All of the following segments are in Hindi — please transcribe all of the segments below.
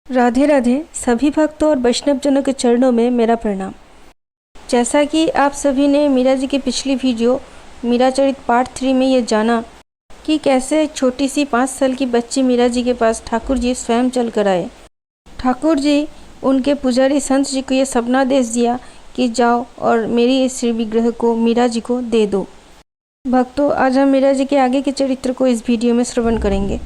राधे राधे। सभी भक्तों और वैष्णवजनों के चरणों में मेरा प्रणाम। जैसा कि आप सभी ने मीरा जी की पिछली वीडियो मीरा चरित पार्ट 3 में ये जाना कि कैसे छोटी सी 5 साल की बच्ची मीरा जी के पास ठाकुर जी स्वयं चल कर आए। ठाकुर जी उनके पुजारी संत जी को ये सपनादेश दिया कि जाओ और मेरी इस श्री विग्रह को मीरा जी को दे दो। भक्तों, आज हम मीरा जी के आगे के चरित्र को इस वीडियो में श्रवण करेंगे।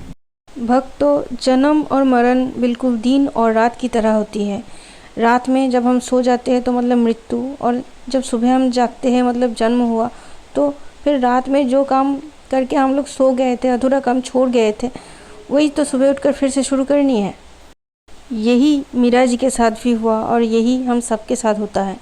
भक्तों, जन्म और मरण बिल्कुल दिन और रात की तरह होती है। रात में जब हम सो जाते हैं तो मतलब मृत्यु, और जब सुबह हम जागते हैं मतलब जन्म हुआ। तो फिर रात में जो काम करके हम लोग सो गए थे, अधूरा काम छोड़ गए थे, वही तो सुबह उठकर फिर से शुरू करनी है। यही मीरा जी के साथ भी हुआ और यही हम सबके साथ होता है।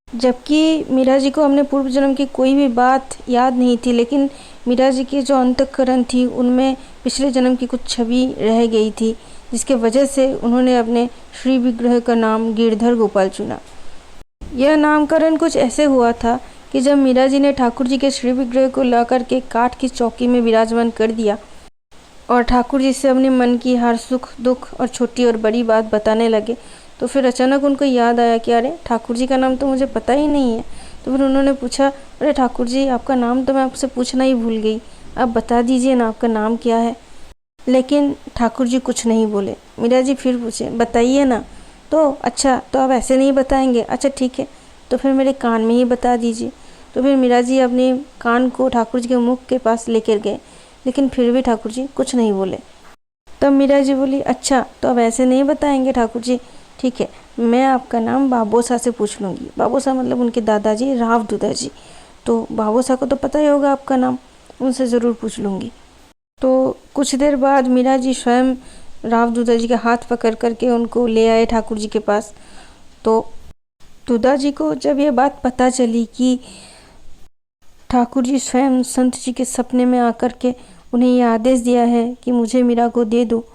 जबकि मीरा जी को अपने पूर्व जन्म की कोई भी बात याद नहीं थी, लेकिन मीरा जी की जो अंतःकरण थी उनमें पिछले जन्म की कुछ छवि रह गई थी, जिसके वजह से उन्होंने अपने श्री विग्रह का नाम गिरधर गोपाल चुना। यह नामकरण कुछ ऐसे हुआ था कि जब मीरा जी ने ठाकुर जी के श्री विग्रह को ला करके काठ की चौकी में विराजमान कर दिया और ठाकुर जी से अपने मन की हर सुख दुख और छोटी और बड़ी बात बताने लगे, तो फिर अचानक उनको याद आया कि अरे ठाकुर जी का नाम तो मुझे पता ही नहीं है। तो फिर उन्होंने पूछा, अरे ठाकुर जी, आपका नाम तो मैं आपसे पूछना ही भूल गई, आप बता दीजिए ना आपका नाम क्या है। लेकिन ठाकुर जी कुछ नहीं बोले। मीरा जी फिर पूछे, बताइए ना। तो अच्छा, तो आप ऐसे नहीं बताएंगे? अच्छा ठीक है, तो फिर मेरे कान में ही बता दीजिए। तो फिर मीरा जी अपने कान को ठाकुर जी के मुख के पास लेकर गए, लेकिन फिर भी ठाकुर जी कुछ नहीं बोले। तब मीरा जी बोली, अच्छा तो अब ऐसे नहीं बताएंगे ठाकुर जी, ठीक है, मैं आपका नाम बाबोसा से पूछ लूँगी। बाबोसा मतलब उनके दादाजी राव दूधा जी। तो बाबोसा को तो पता ही होगा आपका नाम, उनसे ज़रूर पूछ लूँगी। तो कुछ देर बाद मीरा जी स्वयं राव दूधा जी का हाथ पकड़ करके उनको ले आए ठाकुर जी के पास। तो दूधा जी को जब ये बात पता चली कि ठाकुर जी स्वयं संत जी के सपने में आकर के उन्हें ये आदेश दिया है कि मुझे मीरा को दे दो,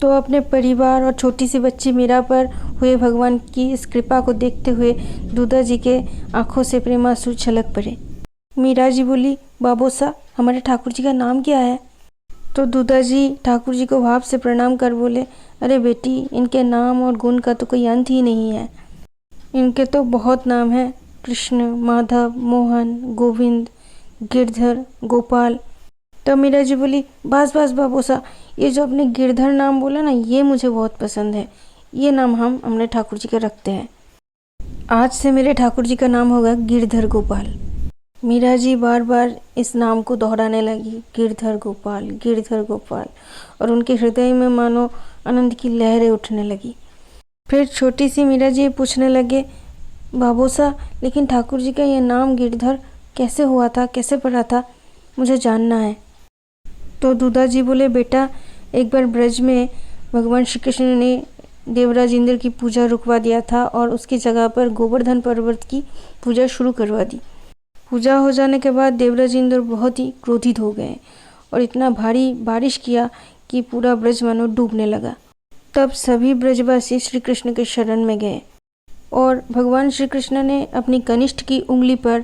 तो अपने परिवार और छोटी सी बच्ची मीरा पर हुए भगवान की इस कृपा को देखते हुए दूधा जी के आंखों से प्रेमाश्रु छलक पड़े। मीरा जी बोली, बाबोसा, हमारे ठाकुर जी का नाम क्या है? तो दूधा जी ठाकुर जी को भाव से प्रणाम कर बोले, अरे बेटी, इनके नाम और गुण का तो कोई अंत ही नहीं है। इनके तो बहुत नाम हैं, कृष्ण, माधव, मोहन, गोविंद, गिरधर, गोपाल। तब मीरा जी बोली, बस बस बाबूसा, ये जो अपने गिरधर नाम बोला ना, ये मुझे बहुत पसंद है। ये नाम हम अपने ठाकुर जी का रखते हैं। आज से मेरे ठाकुर जी का नाम होगा गिरधर गोपाल। मीरा जी बार बार इस नाम को दोहराने लगी, गिरधर गोपाल, गिरधर गोपाल, और उनके हृदय में मानो आनंद की लहरें उठने लगी। फिर छोटी सी मीरा जी पूछने लगे, बाबूसा, लेकिन ठाकुर जी का ये नाम गिरधर कैसे हुआ था, कैसे पड़ा था, मुझे जानना है। तो दूधा जी बोले, बेटा, एक बार ब्रज में भगवान श्री कृष्ण ने देवराज इंद्र की पूजा रुकवा दिया था और उसकी जगह पर गोवर्धन पर्वत की पूजा शुरू करवा दी। पूजा हो जाने के बाद देवराज इंद्र बहुत ही क्रोधित हो गए और इतना भारी बारिश किया कि पूरा ब्रज मानो डूबने लगा। तब सभी ब्रजवासी श्री कृष्ण के शरण में गए और भगवान श्री कृष्ण ने अपनी कनिष्ठ की उंगली पर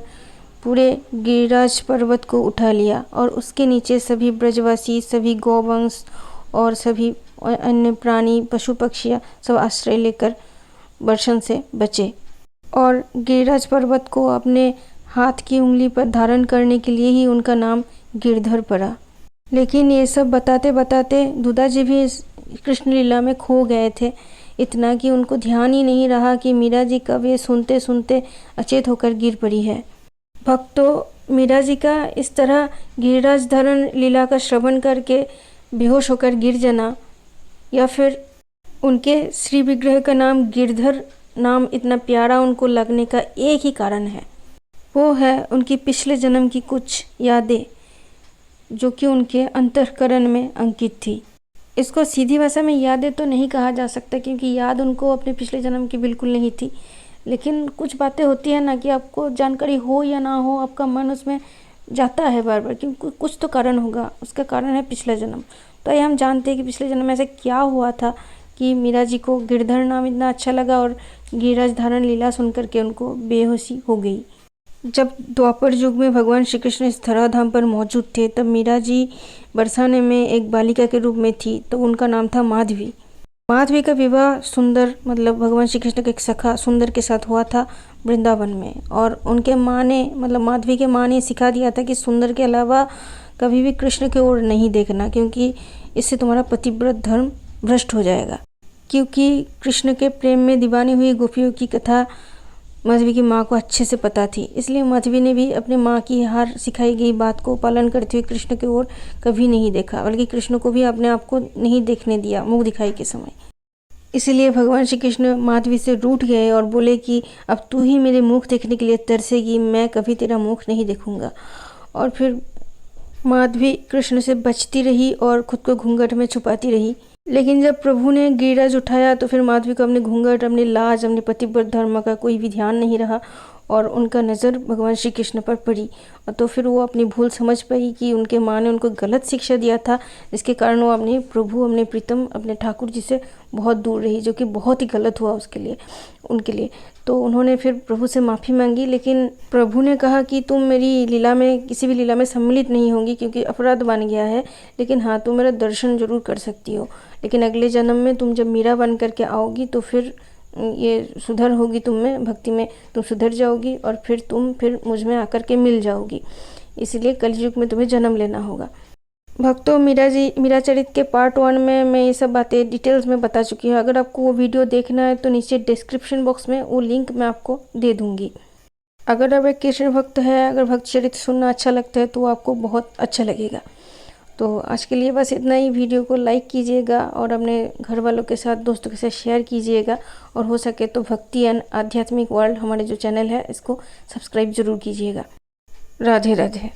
पूरे गिरिराज पर्वत को उठा लिया और उसके नीचे सभी ब्रजवासी, सभी गौवंश और सभी अन्य प्राणी, पशु पक्षियाँ सब आश्रय लेकर वर्षण से बचे और गिरिराज पर्वत को अपने हाथ की उंगली पर धारण करने के लिए ही उनका नाम गिरधर पड़ा। लेकिन ये सब बताते बताते दूधा जी भी कृष्ण लीला में खो गए थे, इतना कि उनको ध्यान ही नहीं रहा कि मीरा जी कब ये सुनते सुनते अचेत होकर गिर पड़ी है। भक्तों, मीरा जी का इस तरह गिरिराज धरण लीला का श्रवण करके बेहोश होकर गिर जाना, या फिर उनके श्री विग्रह का नाम गिरधर नाम इतना प्यारा उनको लगने का एक ही कारण है, वो है उनकी पिछले जन्म की कुछ यादें जो कि उनके अंतःकरण में अंकित थी। इसको सीधी भाषा में यादें तो नहीं कहा जा सकता, क्योंकि याद उनको अपने पिछले जन्म की बिल्कुल नहीं थी, लेकिन कुछ बातें होती है ना कि आपको जानकारी हो या ना हो, आपका मन उसमें जाता है बार बार, क्योंकि कुछ तो कारण होगा, उसका कारण है पिछला जन्म। तो ये हम जानते हैं कि पिछले जन्म में ऐसे क्या हुआ था कि मीरा जी को गिरधर नाम इतना अच्छा लगा और गिरिराज धारण लीला सुन करके उनको बेहोशी हो गई। जब द्वापर युग में भगवान श्री कृष्ण इस धराधाम पर मौजूद थे, तब मीरा जी बरसाने में एक बालिका के रूप में थी, तो उनका नाम था माधवी। माधवी का विवाह सुंदर मतलब भगवान श्री कृष्ण के एक सखा सुंदर के साथ हुआ था वृंदावन में। और उनके माँ ने मतलब माधवी के माँ ने सिखा दिया था कि सुंदर के अलावा कभी भी कृष्ण की ओर नहीं देखना, क्योंकि इससे तुम्हारा पतिव्रत धर्म भ्रष्ट हो जाएगा। क्योंकि कृष्ण के प्रेम में दीवानी हुई गोपियों की कथा माधवी की माँ को अच्छे से पता थी, इसलिए माधवी ने भी अपनी माँ की हर सिखाई गई बात को पालन करते हुए कृष्ण की ओर कभी नहीं देखा, बल्कि कृष्ण को भी अपने आप को नहीं देखने दिया मुख दिखाई के समय। इसलिए भगवान श्री कृष्ण माधवी से रूठ गए और बोले कि अब तू ही मेरे मुख देखने के लिए तरसेगी, मैं कभी तेरा मुख नहीं देखूंगा। और फिर माधवी कृष्ण से बचती रही और खुद को घूंघट में छुपाती रही। लेकिन जब प्रभु ने गिरिराज उठाया तो फिर माधवी को अपने घूंघट, अपनी लाज, अपने पतिव्रत धर्म का कोई भी ध्यान नहीं रहा और उनका नज़र भगवान श्री कृष्ण पर पड़ी। और तो फिर वो अपनी भूल समझ पाई कि उनके माँ ने उनको गलत शिक्षा दिया था, जिसके कारण वो अपने प्रभु, अपने प्रीतम, अपने ठाकुर जी से बहुत दूर रही, जो कि बहुत ही गलत हुआ उनके लिए। तो उन्होंने फिर प्रभु से माफ़ी मांगी, लेकिन प्रभु ने कहा कि तुम मेरी लीला में किसी भी लीला में सम्मिलित नहीं होंगी क्योंकि अपराध बन गया है, लेकिन हाँ तुम मेरा दर्शन जरूर कर सकती हो। लेकिन अगले जन्म में तुम जब मीरा बन करके आओगी तो फिर ये सुधर होगी तुम में, भक्ति में तुम सुधर जाओगी और फिर तुम मुझ में आकर के मिल जाओगी। इसलिए कलयुग में तुम्हें जन्म लेना होगा। भक्तों, मीरा चरित के पार्ट 1 में मैं ये सब बातें डिटेल्स में बता चुकी हूँ। अगर आपको वो वीडियो देखना है तो नीचे डिस्क्रिप्शन बॉक्स में वो लिंक मैं आपको दे दूँगी। अगर आप एक कृष्ण भक्त है, अगर भक्त चरित्र सुनना अच्छा लगता है तो आपको बहुत अच्छा लगेगा। तो आज के लिए बस इतना ही। वीडियो को लाइक कीजिएगा और अपने घर वालों के साथ, दोस्तों के साथ शेयर कीजिएगा और हो सके तो भक्ति एंड आध्यात्मिक वर्ल्ड हमारे जो चैनल है इसको सब्सक्राइब जरूर कीजिएगा। राधे राधे।